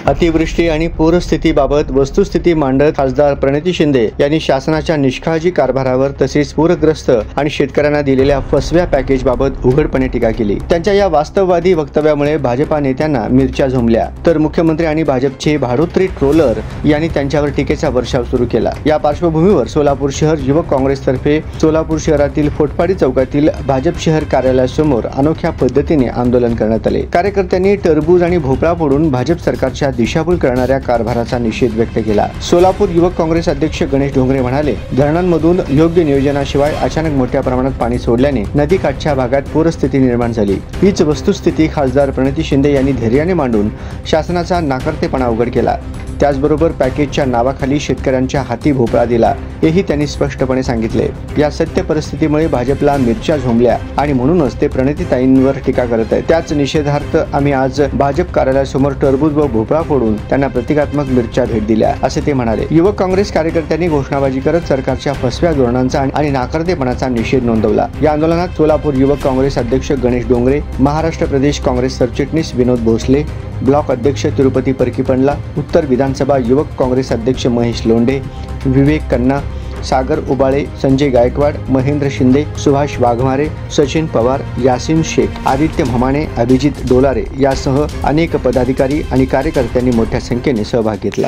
अतिवृष्टी आणि पूरस्थितीबाबत वस्तुस्थिती मांडत खासदार प्रणिती शिंदे यांनी शासनाच्या निष्काळजी कारभारावर तसेच पूरग्रस्त आणि शेतकऱ्यांना दिलेल्या फसव्या पॅकेजबाबत उघडपणे टीका केली। त्यांच्या या वास्तववादी वक्तव्यामुळे भाजपा नेत्यांना मिरच्या झोंबल्या, तर मुख्यमंत्री आणि भाजपचे भाडोत्री ट्रोलर यांनी त्यांच्यावर टीकेचा वर्षाव सुरू केला। या पार्श्वभूमीवर सोलापूर शहर युवक काँग्रेसतर्फे सोलापूर शहरातील फोटपाडी चौकातील भाजप शहर कार्यालयासमोर अनोख्या पद्धतीने आंदोलन करण्यात आले। कार्यकर्त्यांनी टरबूज आणि भोपळा फोडून भाजप सरकारच्या दिशाभूल करणाऱ्या कारभाराचा निषेध व्यक्त केला। सोलापूर युवक काँग्रेस अध्यक्ष गणेश डोंगरे म्हणाले, धरणांमधून योग्य नियोजनाशिवाय अचानक मोठ्या प्रमाणात पाणी सोडल्याने नदीकाठच्या भागात पूरस्थिती निर्माण झाली। हीच वस्तुस्थिती खासदार प्रणिती शिंदे यांनी धैर्याने मांडून शासनाचा नाकर्तेपणा उघड केला। त्याचबरोबर पॅकेजच्या नावाखाली शेतकऱ्यांच्या हाती भोपळा दिला, हेही त्यांनी स्पष्टपणे सांगितले। या सत्य परिस्थितीमुळे भाजपला मिरच्या झोंबल्या आणि म्हणूनच ते प्रणितीताईंवर टीका करत आहेत। त्याच निषेधार्थ आम्ही आज भाजप कार्यालयासमोर टरबूज व भोपळा फोडून त्यांना प्रतिकात्मक मिरच्या भेट दिल्या, असे ते म्हणाले। युवक काँग्रेस कार्यकर्त्यांनी घोषणाबाजी करत सरकारच्या फसव्या धोरणांचा आणि नाकर्तेपणाचा निषेध नोंदवला। या आंदोलनात सोलापूर युवक काँग्रेस अध्यक्ष गणेश डोंगरे, महाराष्ट्र प्रदेश काँग्रेस सरचिटणीस विनोद भोसले, ब्लॉक अध्यक्ष तिरुपती परकीपंडला, उत्तर विधानसभा युवक काँग्रेस अध्यक्ष महेश लोंढे, विवेक कन्ना, सागर उबाळे, संजय गायकवाड, महेंद्र शिंदे, सुभाष वाघमारे, सचिन पवार, यासिन शेख, आदित्य म्हमाणे, अभिजित डोलारे यासह अनेक पदाधिकारी आणि कार्यकर्त्यांनी मोठ्या संख्येने सहभाग घेतला।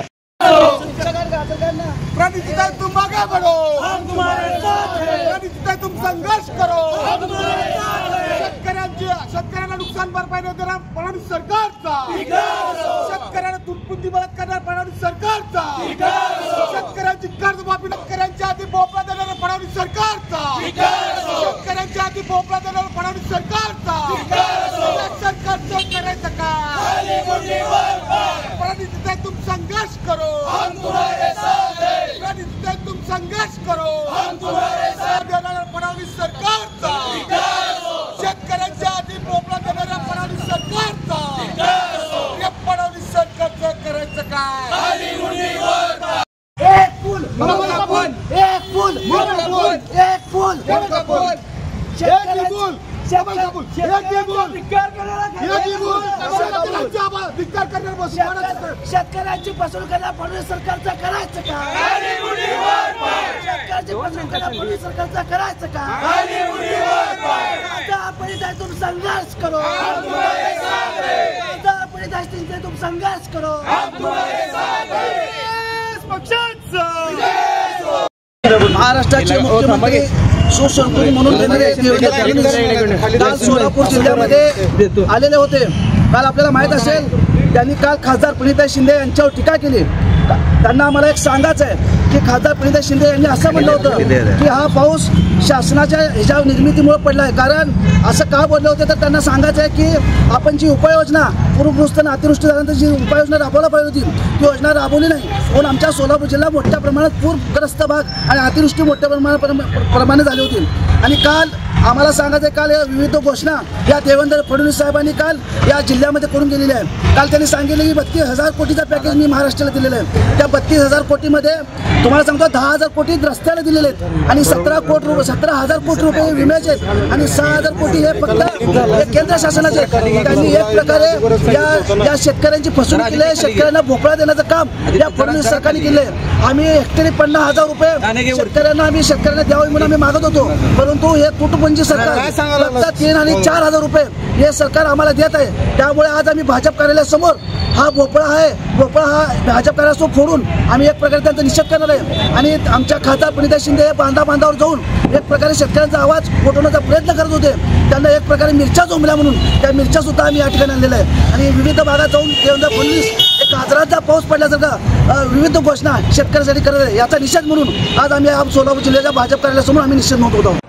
शेतकऱ्यांना नुकसान भरपाई न देणारा फडणवीस सरकारचा, शेतकऱ्यांना तुटपुंजी मदत करणारा फडणवीस सरकारचा, शेतकऱ्यांची कर्जमाफी शेतकऱ्यांच्या हाती भोपळा देणारा फडणवीस सरकारचा, शेतकऱ्यांच्या हाती भोपळा देणारा फडणवीस सरकारचा, सरकारचं करायचं काय? प्रणितीताई तुम संघर्ष करो, प्रणितीताई तुम संघर्ष करो, देणारा फडणवीस सरकारचा, शेतकऱ्यांच्या हाती भोपळा देणाऱ्या फडणवीस सरकारचा, या फडणवीस सरकारचं करायचं काय? एक फूल एक फूल एक फूल शेतकऱ्यांची फसवणूक करणाऱ्या फडणवीस सरकारचं करायचं काय? शेतकऱ्यांची फसवणूक करणाऱ्या फडणवीस सरकारचं करायचं काय? तुम संघर्ष करो, तुम संघर्ष करो। महाराष्ट्राचे मुख्यमंत्री सुसंस्कृती म्हणून काल सोलापूर जिल्ह्यामध्ये आलेले होते। काल आपल्याला माहित असेल, त्यांनी काल खासदार प्रणितीताई शिंदे यांच्यावर टीका केली। त्यांना आम्हाला एक सांगायचं आहे की खासदार प्रणितीताई शिंदे यांनी असं म्हणलं होतं की हा पाऊस शासनाच्या ह्याच्या निर्मितीमुळे पडला आहे। कारण असं का बोलले होते तर त्यांना सांगायचं आहे की आपण जी उपाययोजना पूरग्रस्त आणि अतिवृष्टी झाल्यानंतर जी उपाययोजना राबवला पाहिजे होती ती योजना राबवली नाही, म्हणून आमच्या सोलापूर जिल्हा मोठ्या प्रमाणात पूरग्रस्त भाग आणि अतिवृष्टी मोठ्या प्रमाणात झाली होती। आणि काल आम्हाला सांगायचं आहे, काल या विविध घोषणा या देवेंद्र फडणवीस साहेबांनी काल या जिल्ह्यामध्ये करून गेलेल्या आहे। काल त्यांनी सांगितलं की 32,000 कोटीचा पॅकेज मी महाराष्ट्राला दिलेलं आहे। त्या 32,000 कोटीमध्ये तुम्हाला सांगतो 10,000 कोटी रस्त्याला दिलेले आहेत आणि 17,000 कोटी रुपये विम्याचे आहेत आणि 6,000 कोटी हे फक्त केंद्र शासनाचे। त्यांनी एक प्रकारे या शेतकऱ्यांची फसवणूक केली आहे। शेतकऱ्यांना भोपळा देण्याचं काम या फडणवीस सरकारने केले आहे। आम्ही हेक्टरी 50,000 रुपये शेतकऱ्यांना द्यावे म्हणून आम्ही मागत होतो, परंतु हे तुटपुंजी सरकार फक्त 3 आणि 4,000 रुपये हे सरकार आम्हाला देत आहे। त्यामुळे आज आम्ही भाजप कार्यालयासमोर हा भोपळा आहे, भोपळा हा भाजप कार्यालयासमोर फोडून आम्ही एक प्रकारे त्यांचा निषेध करणार आहे। आणि आमच्या खासदार प्रणितीताई शिंदे बांधावर जाऊन एक प्रकारे शेतकऱ्यांचा आवाज उठवण्याचा प्रयत्न करत होते। त्यांना एक प्रकारे मिरच्या झोंबल्या, म्हणून त्या मिरच्या सुद्धा आम्ही या ठिकाणी आणलेल्या आहे। आणि विविध भागात जाऊन देवेंद्र फडणवीस एक गाजराचा पाऊस पडल्यासारखा विविध घोषणा शेतकऱ्यांसाठी करत आहे, याचा निषेध म्हणून आज आम्ही सोलापूर जिल्ह्याच्या भाजप कार्यालयासमोर आम्ही निषेध नोंदवत आहोत।